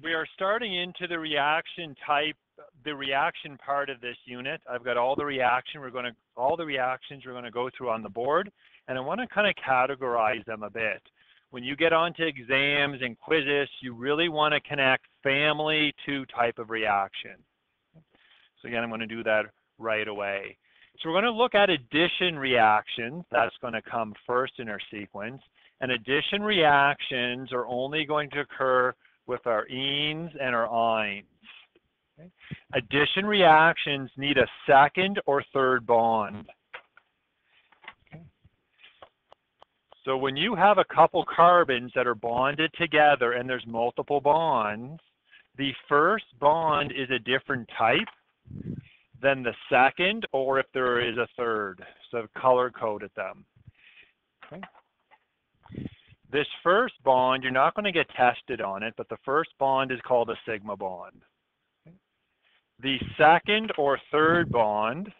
We are starting into the reaction type, the reaction part of this unit. I've got all the reactions we're going to go through on the board, and I want to kind of categorize them a bit. When you get onto exams and quizzes, you really want to connect family to type of reaction. So again, I'm going to do that right away. So we're going to look at addition reactions. That's going to come first in our sequence. And addition reactions are only going to occur with our enes and our ynes. Okay. Addition reactions need a second or third bond. Okay. So when you have a couple carbons that are bonded together and there's multiple bonds, the first bond is a different type than the second, or if there is a third. So I've color-coded them. Okay. This first bond, you're not going to get tested on it, but the first bond is called a sigma bond. Okay. The second or third bond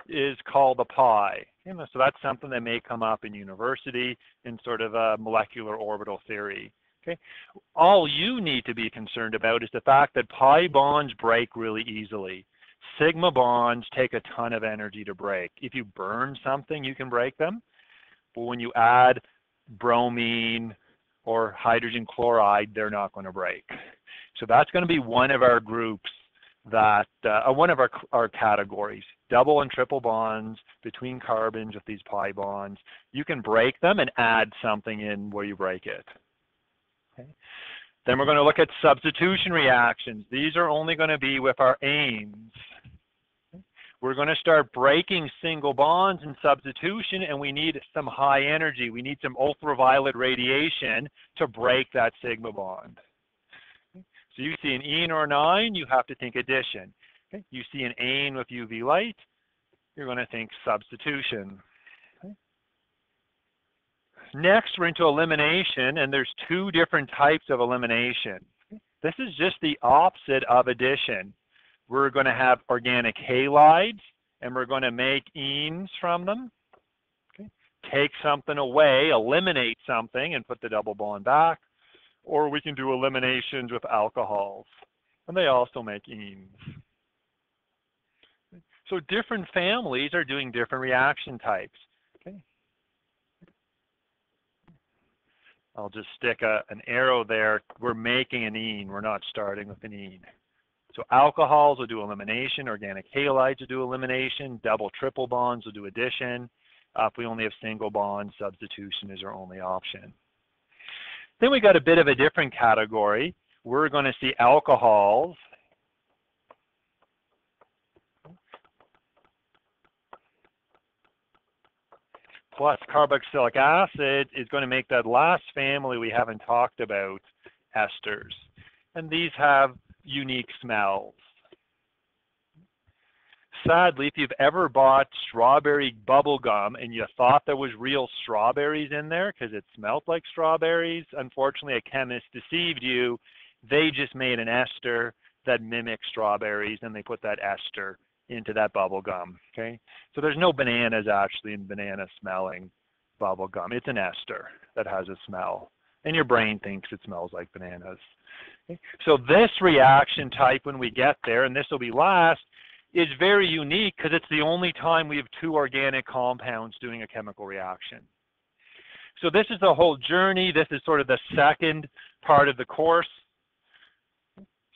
is called a pi. Okay. So that's something that may come up in university in sort of a molecular orbital theory. Okay. All you need to be concerned about is the fact that pi bonds break really easily. Sigma bonds take a ton of energy to break. If you burn something, you can break them. But when you add bromine or hydrogen chloride, they're not going to break. So that's going to be one of our groups that, one of our categories. Double and triple bonds between carbons with these pi bonds. You can break them and add something in where you break it. Okay. Then we're going to look at substitution reactions. These are only going to be with our anes. We're going to start breaking single bonds in substitution, and we need some high energy. We need some ultraviolet radiation to break that sigma bond. So you see an ene or an yne, you have to think addition. Okay. You see an ane with UV light, you're going to think substitution. Okay. Next, we're into elimination, and there's two different types of elimination. This is just the opposite of addition. We're going to have organic halides, and we're going to make enes from them. Okay. Take something away, eliminate something, and put the double bond back. Or we can do eliminations with alcohols, and they also make enes. So different families are doing different reaction types. Okay. I'll just stick an arrow there. We're making an ene. We're not starting with an ene. So alcohols will do elimination, organic halides will do elimination, double, triple bonds will do addition. If we only have single bonds, substitution is our only option. Then we got a bit of a different category. We're going to see alcohols. Plus carboxylic acid is going to make that last family we haven't talked about, esters. And these have unique smells. Sadly, if you've ever bought strawberry bubble gum and you thought there was real strawberries in there because it smelled like strawberries, unfortunately a chemist deceived you. They just made an ester that mimics strawberries, and they put that ester into that bubble gum. Okay, so there's no bananas actually in banana smelling bubble gum. It's an ester that has a smell, and your brain thinks it smells like bananas. Okay? So this reaction type, when we get there, and this will be last, is very unique because it's the only time we have two organic compounds doing a chemical reaction. So this is the whole journey. This is sort of the second part of the course.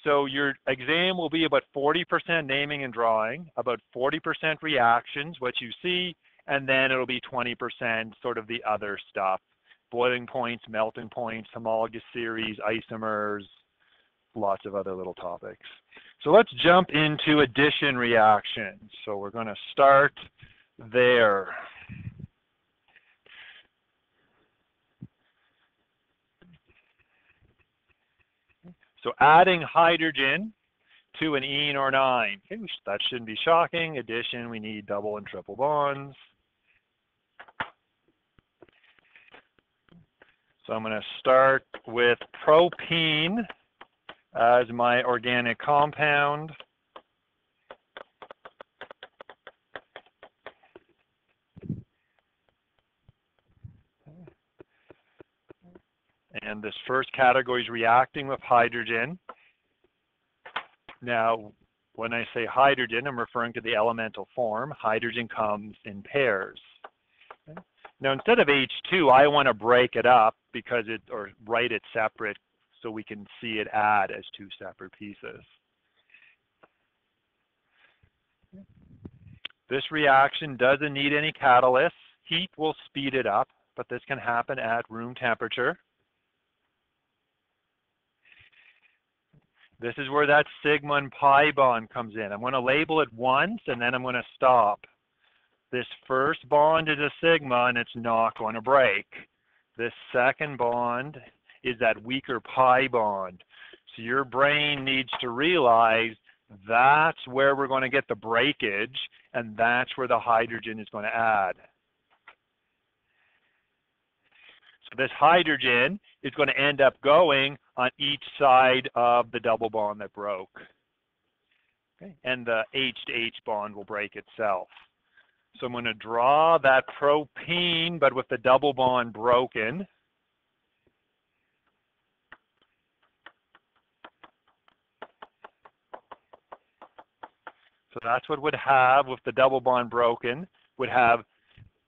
So your exam will be about 40% naming and drawing, about 40% reactions, what you see, and then it'll be 20% sort of the other stuff. Boiling points, melting points, homologous series, isomers, lots of other little topics. So let's jump into addition reactions. So we're going to start there. So adding hydrogen to an ene or an yne. Okay, that shouldn't be shocking. Addition, we need double and triple bonds. So I'm going to start with propene as my organic compound. And this first category is reacting with hydrogen. Now, when I say hydrogen, I'm referring to the elemental form. Hydrogen comes in pairs. Okay. Now, instead of H2, I want to break it up because or write it separate so we can see it add as two separate pieces. This reaction doesn't need any catalyst. Heat will speed it up, but this can happen at room temperature. This is where that sigma and pi bond comes in. I'm going to label it once, and then I'm going to stop. This first bond is a sigma, and it's not going to break. This second bond is that weaker pi bond. So your brain needs to realize that's where we're going to get the breakage, and that's where the hydrogen is going to add. So this hydrogen is going to end up going on each side of the double bond that broke. Okay. And the H to H bond will break itself. So I'm going to draw that propene, but with the double bond broken. So that's what would have, with the double bond broken, would have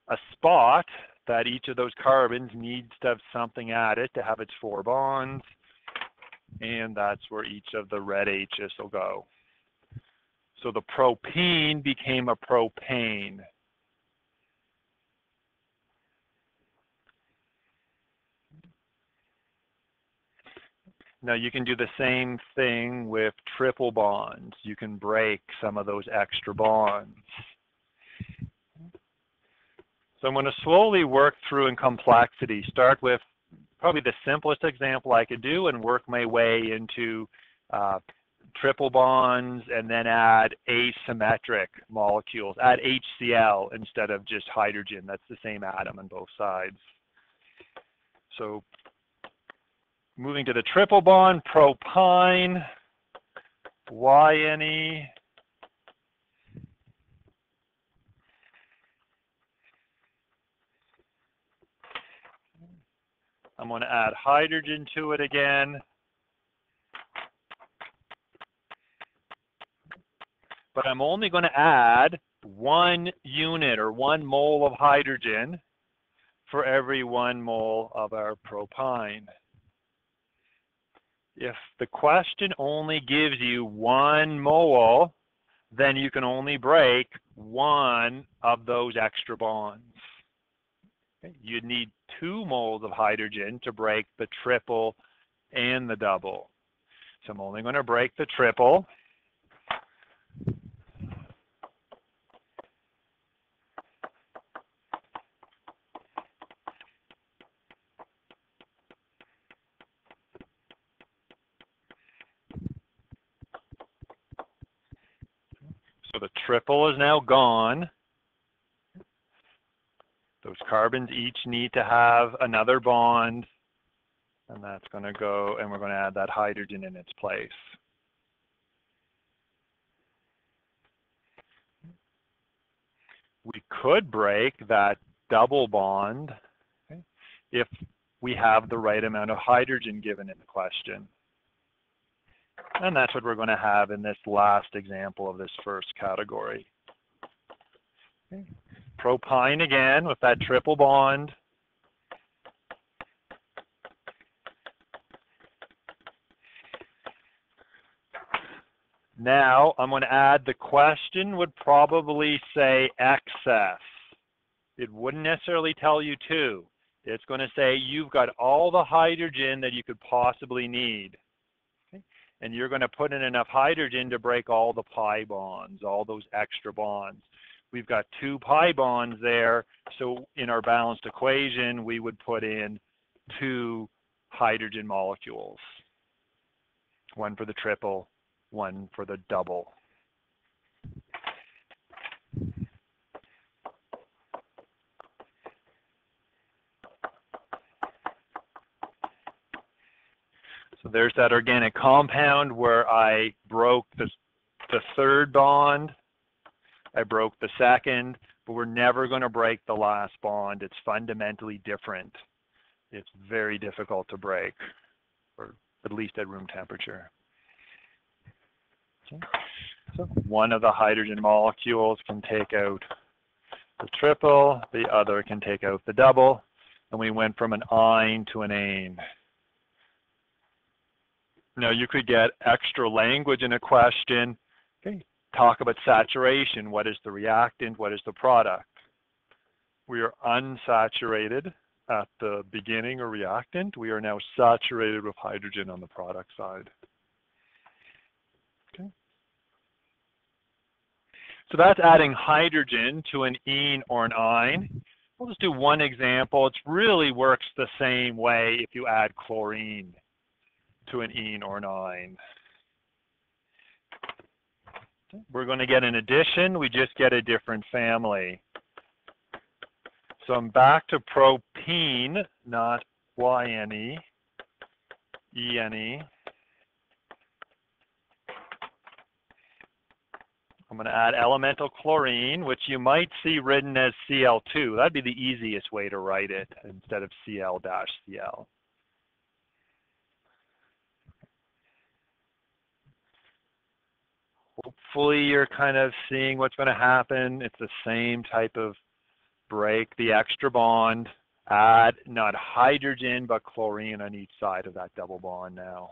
a spot that each of those carbons needs to have something added to have its 4 bonds. And that's where each of the red H's will go. So the propene became a propane. Now you can do the same thing with triple bonds. You can break some of those extra bonds. So I'm going to slowly work through in complexity. Start with probably the simplest example I could do and work my way into triple bonds, and then add asymmetric molecules. Add HCl instead of just hydrogen. That's the same atom on both sides. So moving to the triple bond, propyne, YNE. I'm going to add hydrogen to it again. But I'm only going to add 1 unit or 1 mole of hydrogen for every 1 mole of our propyne. If the question only gives you 1 mole, then you can only break 1 of those extra bonds. Okay. You'd need 2 moles of hydrogen to break the triple and the double. So I'm only going to break the triple. So the triple is now gone. Those carbons each need to have another bond, and that's going to go, and we're going to add that hydrogen in its place. We could break that double bond, okay, if we have the right amount of hydrogen given in the question. And that's what we're going to have in this last example of this first category. Okay. Propyne again with that triple bond. Now I'm going to add, the question would probably say excess. It wouldn't necessarily tell you 2. It's going to say you've got all the hydrogen that you could possibly need. Okay? And you're going to put in enough hydrogen to break all the pi bonds, all those extra bonds. We've got 2 pi bonds there, so in our balanced equation, we would put in 2 hydrogen molecules. 1 for the triple, 1 for the double. So there's that organic compound where I broke the 3rd bond. I broke the 2nd, but we're never going to break the last bond. It's fundamentally different. it's very difficult to break, or at least at room temperature. Okay. So one of the hydrogen molecules can take out the triple, the other can take out the double, and we went from an ine to an ane. Now you could get extra language in a question. Okay. Talk about saturation. What is the reactant? What is the product? We are unsaturated at the beginning or reactant. We are now saturated with hydrogen on the product side. Okay. So that's adding hydrogen to an ene or an ine. We'll just do one example. It really works the same way if you add chlorine to an ene or an ine. We're going to get an addition. We just get a different family. So I'm back to propene, not YNE, ENE. I'm going to add elemental chlorine, which you might see written as Cl2. That'd be the easiest way to write it instead of Cl-Cl. Hopefully you're kind of seeing what's going to happen. It's the same type of break the extra bond, add not hydrogen but chlorine on each side of that double bond now.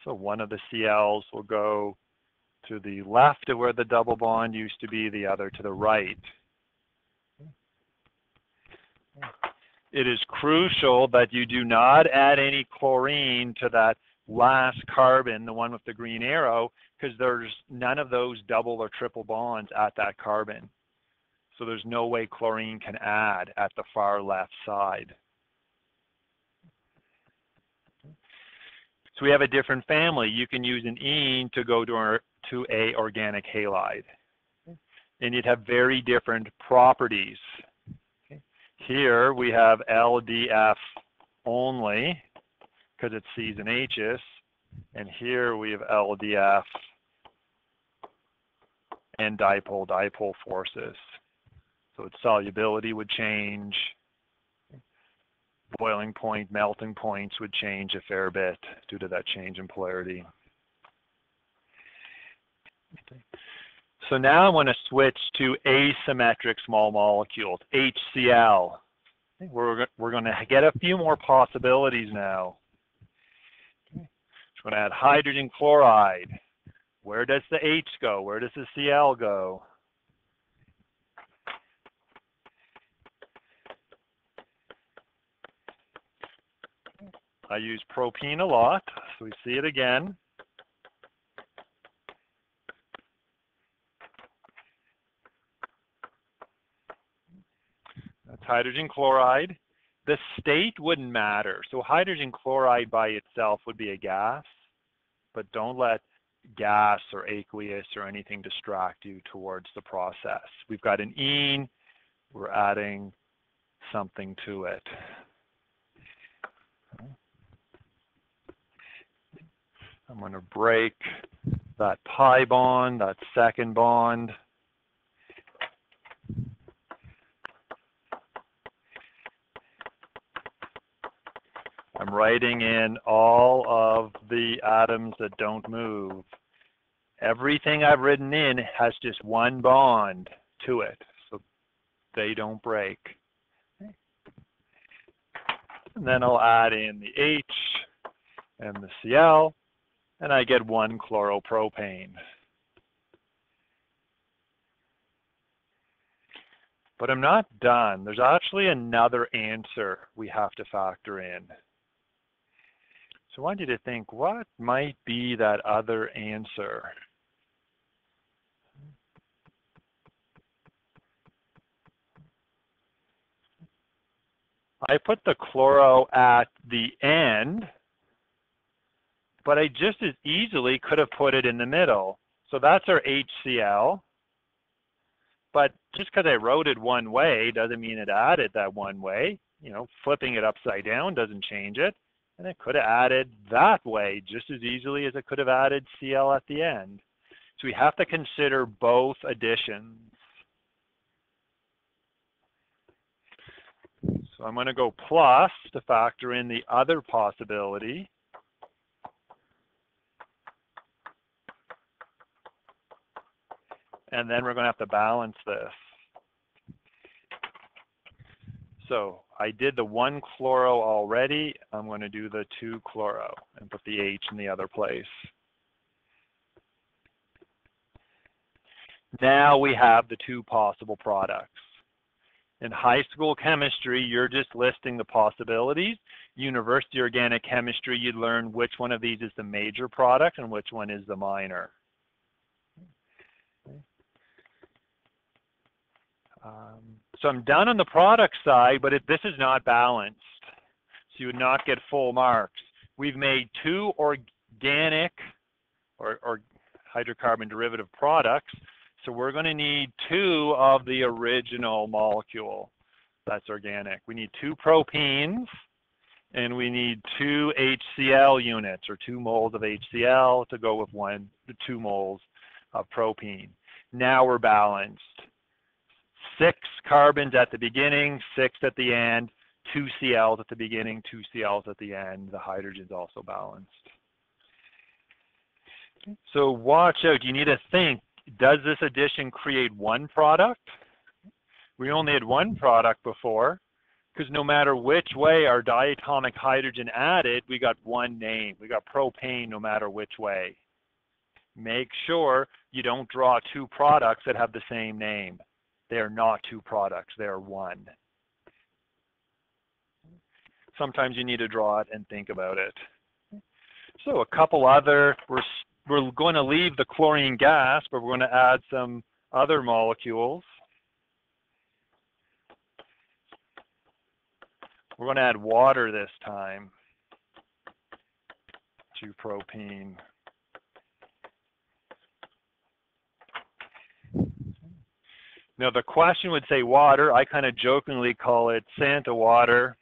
So one of the Cl's will go to the left of where the double bond used to be, the other to the right. It is crucial that you do not add any chlorine to that last carbon, the one with the green arrow, because there's none of those double or triple bonds at that carbon. So there's no way chlorine can add at the far left side. So we have a different family. You can use an ene to go to a organic halide. And you'd have very different properties. Here we have LDF only because it's C's and H's, and here we have LDF and dipole-dipole forces. So its solubility would change, boiling point, melting points would change a fair bit due to that change in polarity. Okay. So now I want to switch to asymmetric small molecules, HCl. We're going to get a few more possibilities now. Okay. Just going to add hydrogen chloride. Where does the H go? Where does the Cl go? I use propene a lot, so we see it again. That's hydrogen chloride. The state wouldn't matter. So hydrogen chloride by itself would be a gas, but don't let gas or aqueous or anything distract you towards the process. We've got an ene, we're adding something to it. I'm going to break that pi bond, that second bond. I'm writing in all of the atoms that don't move. Everything I've written in has just one bond to it, so they don't break. Okay. And then I'll add in the H and the Cl, and I get one chloropropane. But I'm not done. There's actually another answer we have to factor in. So I want you to think, what might be that other answer? I put the chloro at the end, but I just as easily could have put it in the middle. So that's our HCl. But just because I wrote it one way doesn't mean it added that one way. you know, flipping it upside down doesn't change it. And it could have added that way just as easily as it could have added Cl at the end. So we have to consider both additions. So I'm going to go plus to factor in the other possibility. And then we're going to have to balance this. So I did the 1-chloro already. I'm going to do the 2-chloro and put the H in the other place. Now we have the two possible products. In high school chemistry, you're just listing the possibilities. University organic chemistry, you'd learn which one of these is the major product and which one is the minor. So I'm done on the product side, but if this is not balanced, so you would not get full marks. We've made two organic or hydrocarbon derivative products, so we're going to need two of the original molecule that's organic. We need 2 propenes, and we need 2 HCl units, or 2 moles of HCl to go with 2 moles of propene. Now we're balanced. 6 carbons at the beginning, 6 at the end, 2 Cl's at the beginning, 2 Cl's at the end. The hydrogen's also balanced. So watch out. You need to think, does this addition create one product? We only had one product before, because no matter which way our diatomic hydrogen added, we got one name. We got propane no matter which way. Make sure you don't draw 2 products that have the same name. They are not 2 products, they are one. Sometimes you need to draw it and think about it. So a couple other, we're going to leave the chlorine gas, but we're going to add some other molecules. We're going to add water this time to propene. Now the question would say water. I kind of jokingly call it Santa water.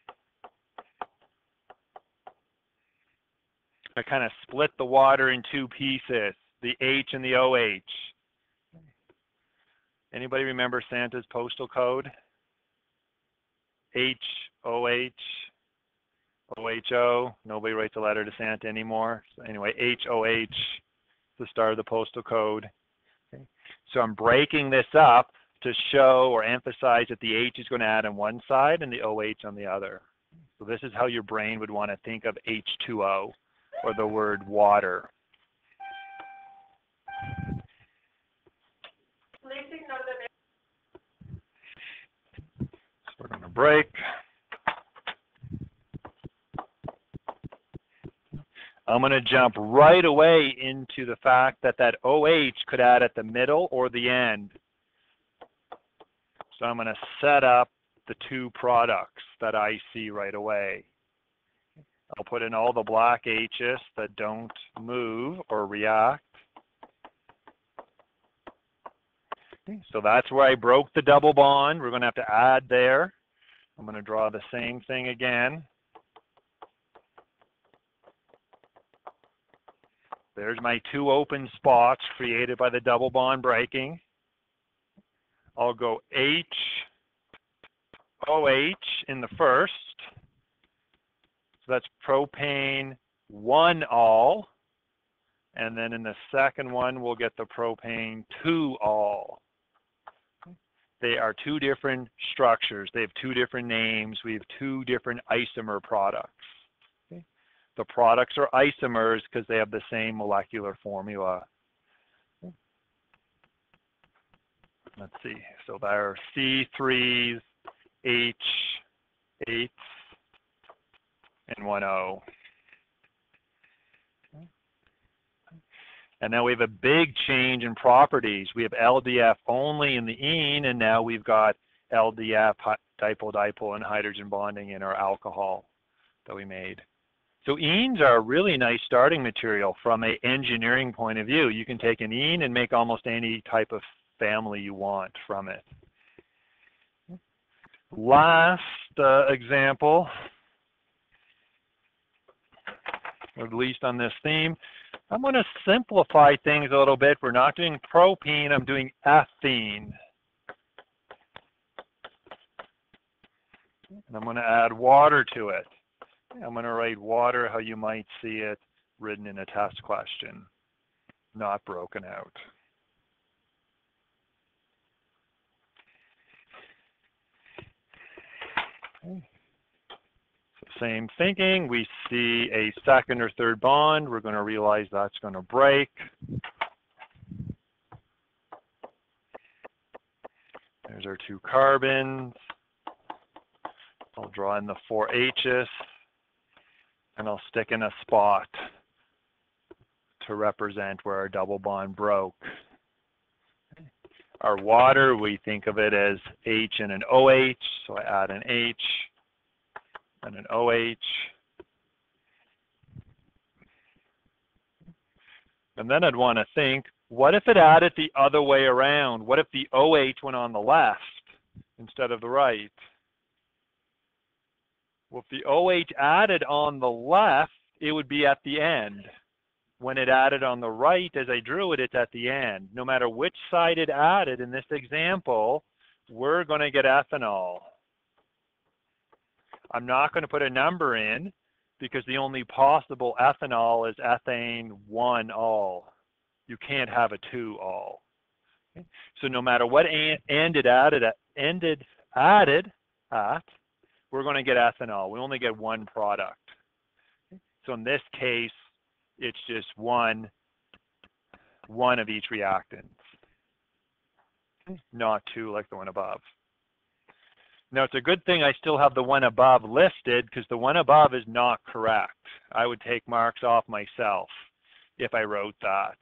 I kind of split the water in 2 pieces, the H and the OH. Anybody remember Santa's postal code? H, OH, OHO. Nobody writes a letter to Santa anymore. So anyway, HOH, the start of the postal code. Okay. So I'm breaking this up to show or emphasize that the H is going to add on one side and the OH on the other. So this is how your brain would want to think of H2O, or the word water. So we're going to break. I'm going to jump right away into the fact that that OH could add at the middle or the end. So I'm going to set up the 2 products that I see right away. I'll put in all the black H's that don't move or react. Okay, so that's where I broke the double bond. We're going to have to add there. I'm going to draw the same thing again. There's my 2 open spots created by the double bond breaking. I'll go H, OH in the first. So that's propane 1-all. And then in the second one, we'll get the propane 2-all. They are 2 different structures. They have 2 different names. We have 2 different isomer products. Okay. The products are isomers because they have the same molecular formula. Okay. Let's see. So there are C3s, H8s, and 1O. And now we have a big change in properties. We have LDF only in the ene, and now we've got LDF, dipole-dipole, and hydrogen bonding in our alcohol that we made. So enes are a really nice starting material from an engineering point of view. You can take an ene and make almost any type of family you want from it. Last example, or at least on this theme, I'm going to simplify things a little bit. We're not doing propene, I'm doing ethene. And I'm going to add water to it. I'm going to write water how you might see it written in a test question, not broken out. Okay. So same thinking, we see a second or third bond, we're going to realize that's going to break. There's our 2 carbons. I'll draw in the 4 H's, and I'll stick in a spot to represent where our double bond broke. Our water, we think of it as H and an OH, so I add an H and an OH. And then I'd want to think, what if it added the other way around? What if the OH went on the left instead of the right? Well, if the OH added on the left, it would be at the end. When it added on the right, as I drew it, it's at the end. No matter which side it added in this example, we're going to get ethanol. I'm not going to put a number in because the only possible ethanol is ethane 1-all. You can't have a 2-all. Okay? So no matter what end it added at, we're going to get ethanol. We only get one product. Okay? So in this case, it's just one of each reactant, okay? Not 2 like the one above. Now, it's a good thing I still have the one above listed because the one above is not correct. I would take marks off myself if I wrote that.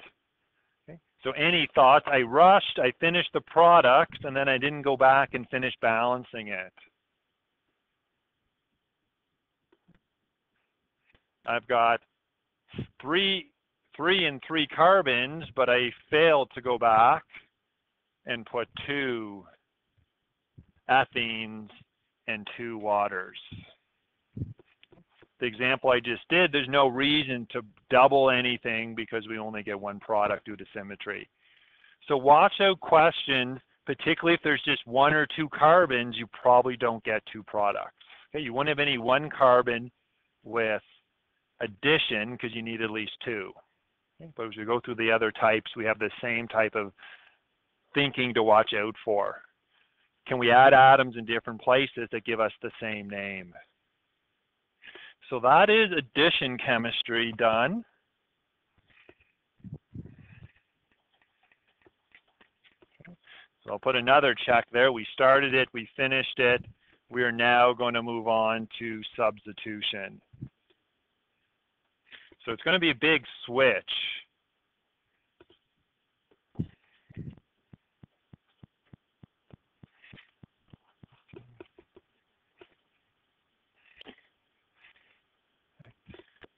Okay? So any thoughts? I rushed, I finished the product, and then I didn't go back and finish balancing it. I've got three and 3 carbons, but I failed to go back and put 2 ethenes and 2 waters. The example I just did, there's no reason to double anything because we only get one product due to symmetry. So watch out questions, particularly if there's just 1 or 2 carbons, you probably don't get 2 products. Okay, you won't have any 1 carbon with addition because you need at least 2. Okay, but as we go through the other types, we have the same type of thinking to watch out for. Can we add atoms in different places that give us the same name? So that is addition chemistry done. So I'll put another check there. We started it, we finished it. We are now going to move on to substitution. So it's going to be a big switch.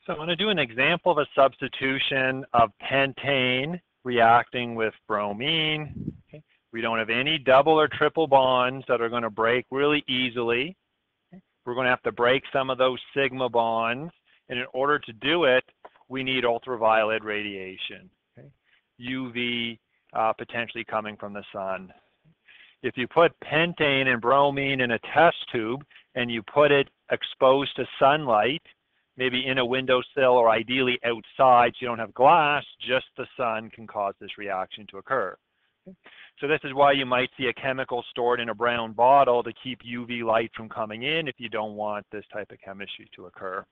So I'm going to do an example of a substitution of pentane reacting with bromine. Okay. We don't have any double or triple bonds that are going to break really easily. Okay. We're going to have to break some of those sigma bonds. And in order to do it, we need ultraviolet radiation, okay? UV potentially coming from the sun. If you put pentane and bromine in a test tube and you put it exposed to sunlight, maybe in a windowsill or ideally outside, so you don't have glass, just the sun can cause this reaction to occur. Okay? So this is why you might see a chemical stored in a brown bottle to keep UV light from coming in if you don't want this type of chemistry to occur.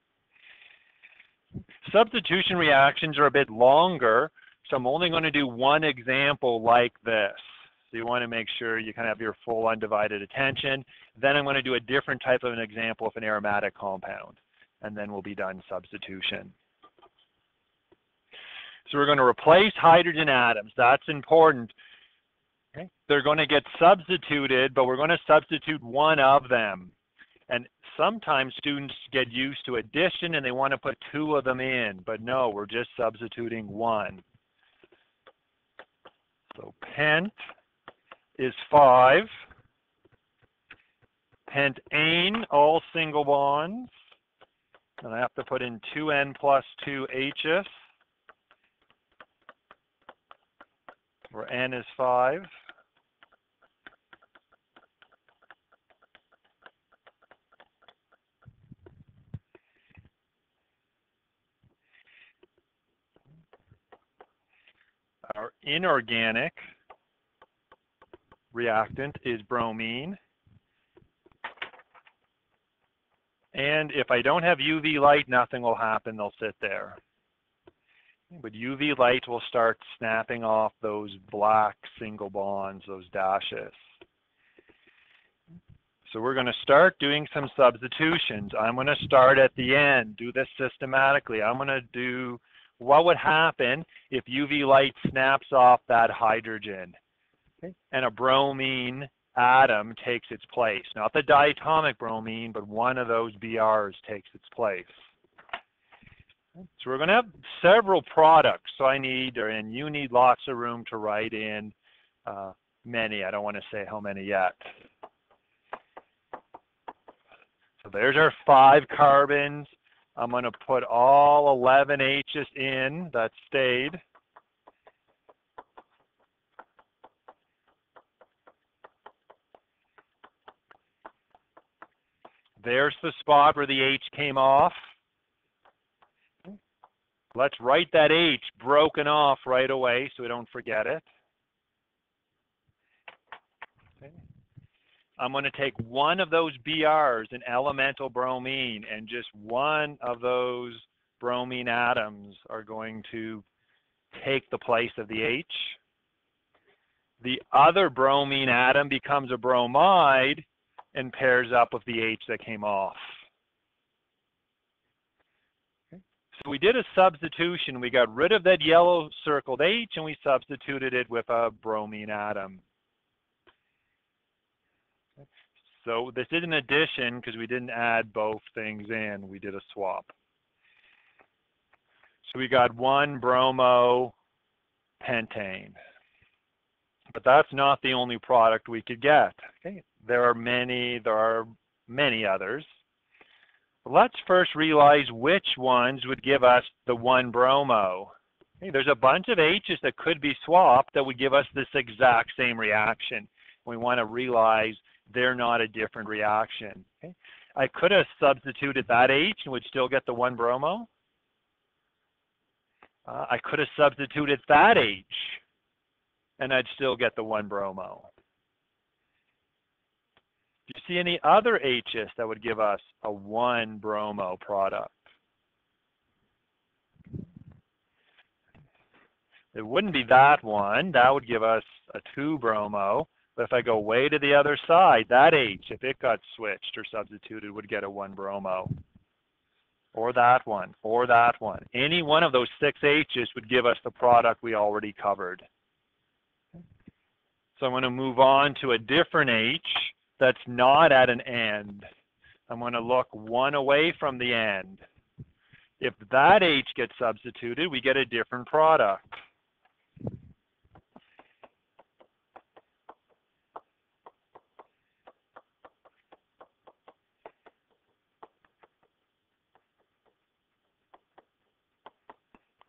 Substitution reactions are a bit longer, so I'm only going to do one example like this. So you want to make sure you kind of have your full undivided attention. Then I'm going to do a different type of an example of an aromatic compound, and then we'll be done substitution. So we're going to replace hydrogen atoms. That's important. Okay? They're going to get substituted, but we're going to substitute one of them. And sometimes students get used to addition and they want to put 2 of them in, but no, we're just substituting 1. So pent is 5, pentane, all single bonds. And I have to put in 2N plus 2 H's, where N is 5. Our inorganic reactant is bromine. And if I don't have UV light, nothing will happen. They'll sit there. But UV light will start snapping off those black single bonds, those dashes. So we're going to start doing some substitutions. I'm going to start at the end, do this systematically. I'm going to do what would happen if UV light snaps off that hydrogen, okay, and a bromine atom takes its place. Not the diatomic bromine, but one of those BRs takes its place. So we're going to have several products. So I need, and you need lots of room to write in many. I don't want to say how many yet. So there's our 5 carbons. I'm going to put all 11 H's in that stayed. There's the spot where the H came off. Let's write that H broken off right away so we don't forget it. Okay. I'm going to take one of those BRs, an elemental bromine, and just one of those bromine atoms are going to take the place of the H. The other bromine atom becomes a bromide and pairs up with the H that came off. Okay. So we did a substitution. We got rid of that yellow circled H and we substituted it with a bromine atom. Okay. So this is an addition because we didn't add both things in. We did a swap. So we got one bromo pentane. But that's not the only product we could get. Okay. There are many others. But let's first realize which ones would give us the one bromo. Okay. There's a bunch of H's that could be swapped that would give us this exact same reaction. We want to realize they're not a different reaction. Okay. I could have substituted that H and would still get the one bromo. I could have substituted that H and I'd still get the one bromo. Do you see any other H's that would give us a one bromo product? It wouldn't be that one. That would give us a 2 bromo. But if I go way to the other side, that H, if it got switched or substituted, would get a 1 bromo. Or that one, or that one. Any one of those 6 H's would give us the product we already covered. So I'm going to move on to a different H that's not at an end. I'm going to look one away from the end. If that H gets substituted, we get a different product.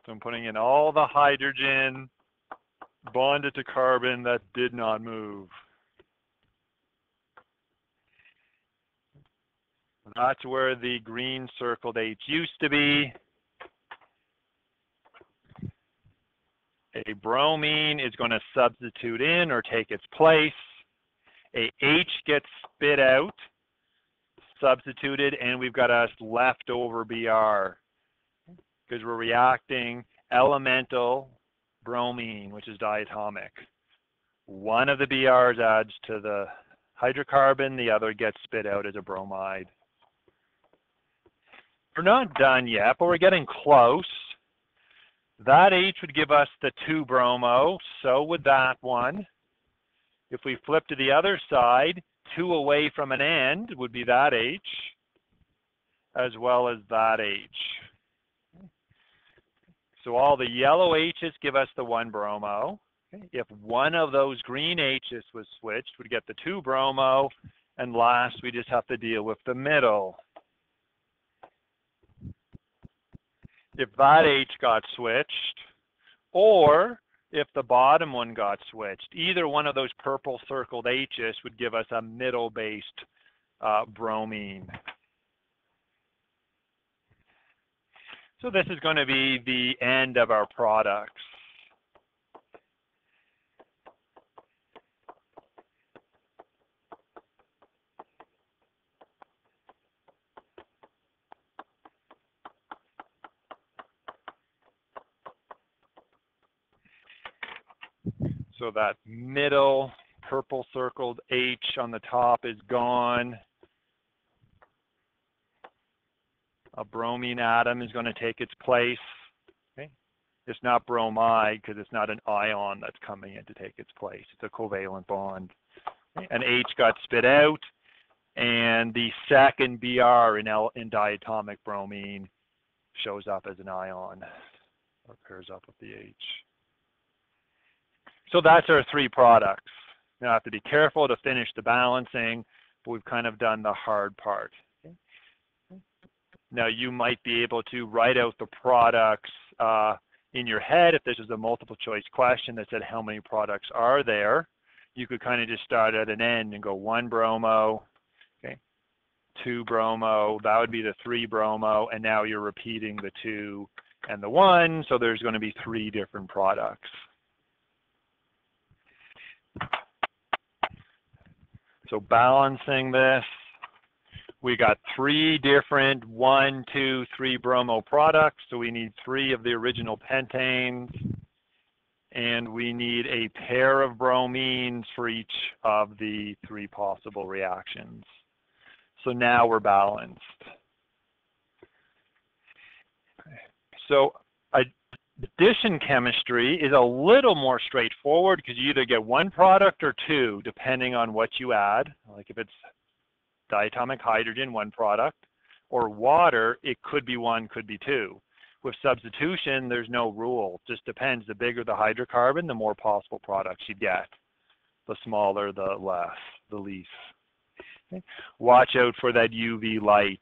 So I'm putting in all the hydrogen bonded to carbon that did not move. That's where the green circled H used to be. A bromine is going to substitute in or take its place. A H gets spit out, substituted, and we've got a leftover BR because we're reacting elemental bromine, which is diatomic. One of the BRs adds to the hydrocarbon, the other gets spit out as a bromide. We're not done yet, but we're getting close. That H would give us the 2 bromo, so would that one. If we flip to the other side, 2 away from an end would be that H, as well as that H. So all the yellow H's give us the 1 bromo. If one of those green H's was switched, we'd get the 2 bromo, And last, we just have to deal with the middle. If that H got switched, or if the bottom one got switched, either one of those purple circled H's would give us a middle-based bromine. So this is going to be the end of our products. So that middle purple circled H on the top is gone. A bromine atom is going to take its place. Okay. It's not bromide because it's not an ion that's coming in to take its place. It's a covalent bond. Okay. An H got spit out, and the second Br in diatomic bromine shows up as an ion, or pairs up with the H. So that's our three products. Now I have to be careful to finish the balancing, but we've kind of done the hard part. Okay. Now you might be able to write out the products in your head. If this is a multiple choice question that said how many products are there, you could kind of just start at an end and go 1 bromo, okay, 2 bromo, that would be the 3 bromo, and now you're repeating the 2 and the 1, so there's going to be 3 different products. So balancing this, we got 3 different 1, 2, 3 bromo products. So we need 3 of the original pentanes, and we need a pair of bromines for each of the 3 possible reactions. So now we're balanced. So addition chemistry is a little more straightforward because you either get 1 product or 2, depending on what you add. Like if it's diatomic hydrogen, 1 product, or water, it could be 1, could be 2. With substitution, there's no rule. It just depends. The bigger the hydrocarbon, the more possible products you get. The smaller, the less, the least. Okay. Watch out for that UV light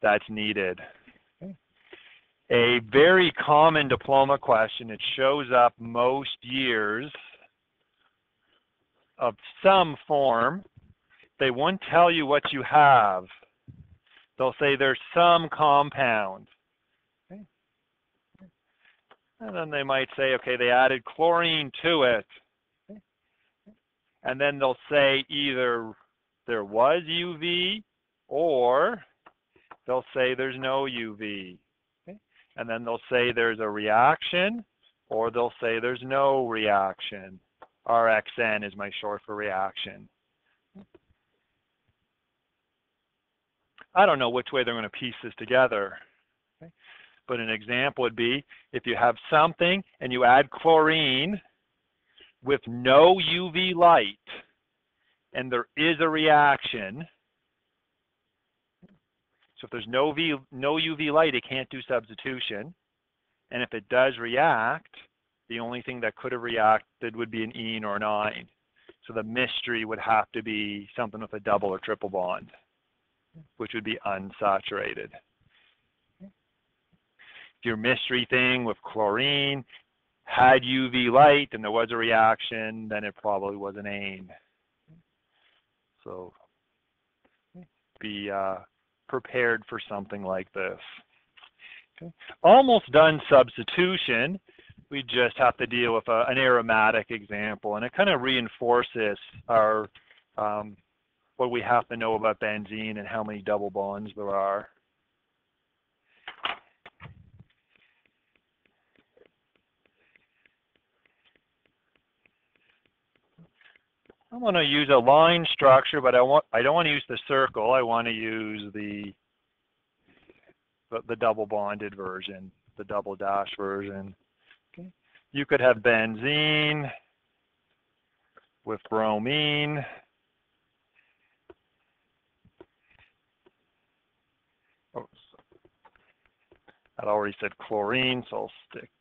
that's needed. A very common diploma question, it shows up most years of some form. They won't tell you what you have. They'll say there's some compound. Okay. And then they might say, okay, they added chlorine to it. Okay. And then they'll say either there was UV or they'll say there's no UV. And then they'll say there's a reaction, or they'll say there's no reaction. RXN is my short for reaction. I don't know which way they're going to piece this together. Okay. But an example would be if you have something and you add chlorine with no UV light, and there is a reaction. So if there's no UV light, it can't do substitution. And if it does react, the only thing that could have reacted would be an ene or an yne. So the mystery would have to be something with a double or triple bond, which would be unsaturated. If your mystery thing with chlorine had UV light and there was a reaction, then it probably was an ane. So be prepared for something like this. Okay. Almost done substitution. We just have to deal with an aromatic example, and it kind of reinforces our what we have to know about benzene and how many double bonds there are. I want to use a line structure, but I don't want to use the circle. I want to use the double bonded version, the double dash version. Okay. You could have benzene with bromine. Oh, I already said chlorine, so I'll stick.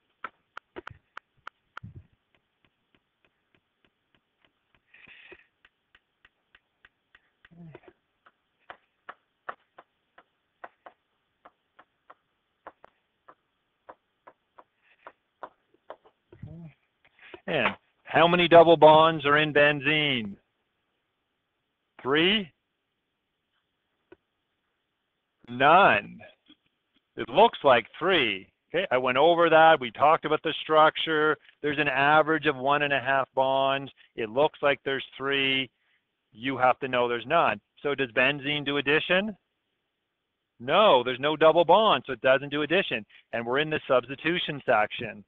And how many double bonds are in benzene? 3? None. It looks like 3. Okay, I went over that. We talked about the structure. There's an average of 1.5 bonds. It looks like there's 3. You have to know there's none. So does benzene do addition? No, there's no double bond, so it doesn't do addition. And we're in the substitution section.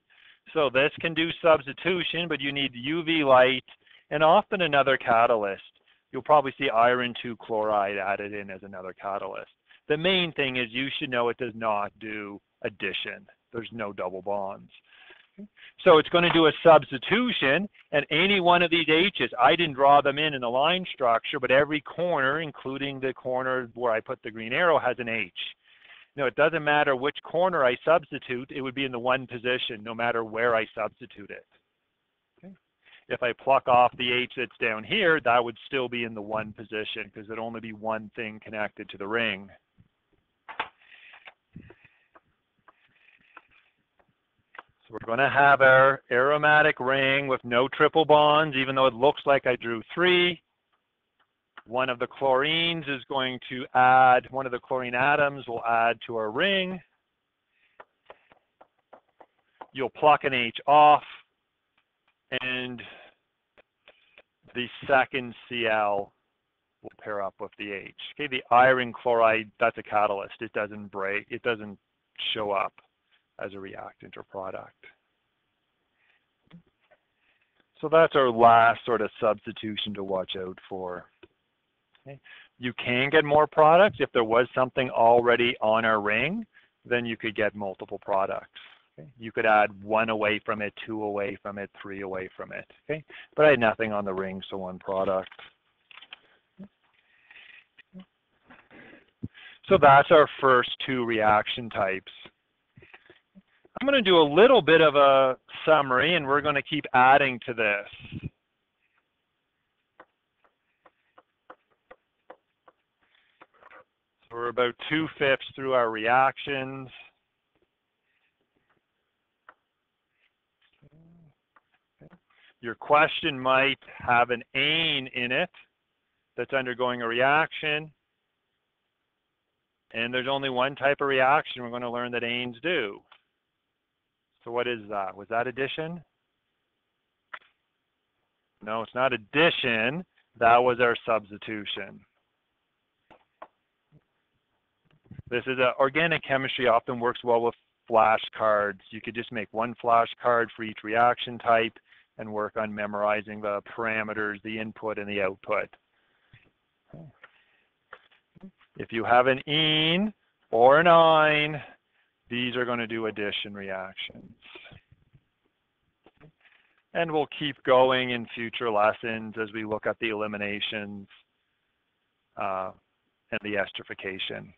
So this can do substitution, but you need UV light and often another catalyst. You'll probably see iron 2 chloride added in as another catalyst. The main thing is you should know it does not do addition. There's no double bonds. So it's going to do a substitution, and any one of these H's, I didn't draw them in the line structure, but every corner, including the corner where I put the green arrow, has an H. Now, it doesn't matter which corner I substitute, it would be in the 1 position, no matter where I substitute it. Okay. If I pluck off the H that's down here, that would still be in the 1 position, because there'd only be one thing connected to the ring. We're going to have our aromatic ring with no triple bonds, even though it looks like I drew 3. One of the chlorines is going to add, one of the chlorine atoms will add to our ring. You'll pluck an H off, and the second Cl will pair up with the H. Okay, the iron chloride, that's a catalyst. It doesn't break, it doesn't show up as a reactant or product. So that's our last sort of substitution to watch out for. Okay. You can get more products. If there was something already on our ring, then you could get multiple products. Okay. You could add 1 away from it, 2 away from it, 3 away from it. Okay. But I had nothing on the ring, so 1 product. So that's our first 2 reaction types. I'm going to do a little bit of a summary, and we're going to keep adding to this. So we're about 2/5 through our reactions. Your question might have an ane in it that's undergoing a reaction. And there's only one type of reaction we're going to learn that anes do. So what is that? Was that addition? No, it's not addition. That was our substitution. This is organic chemistry often works well with flashcards. You could just make 1 flashcard for each reaction type and work on memorizing the parameters, the input and the output. If you have an ene or an ine, these are going to do addition reactions. And we'll keep going in future lessons as we look at the eliminations and the esterification.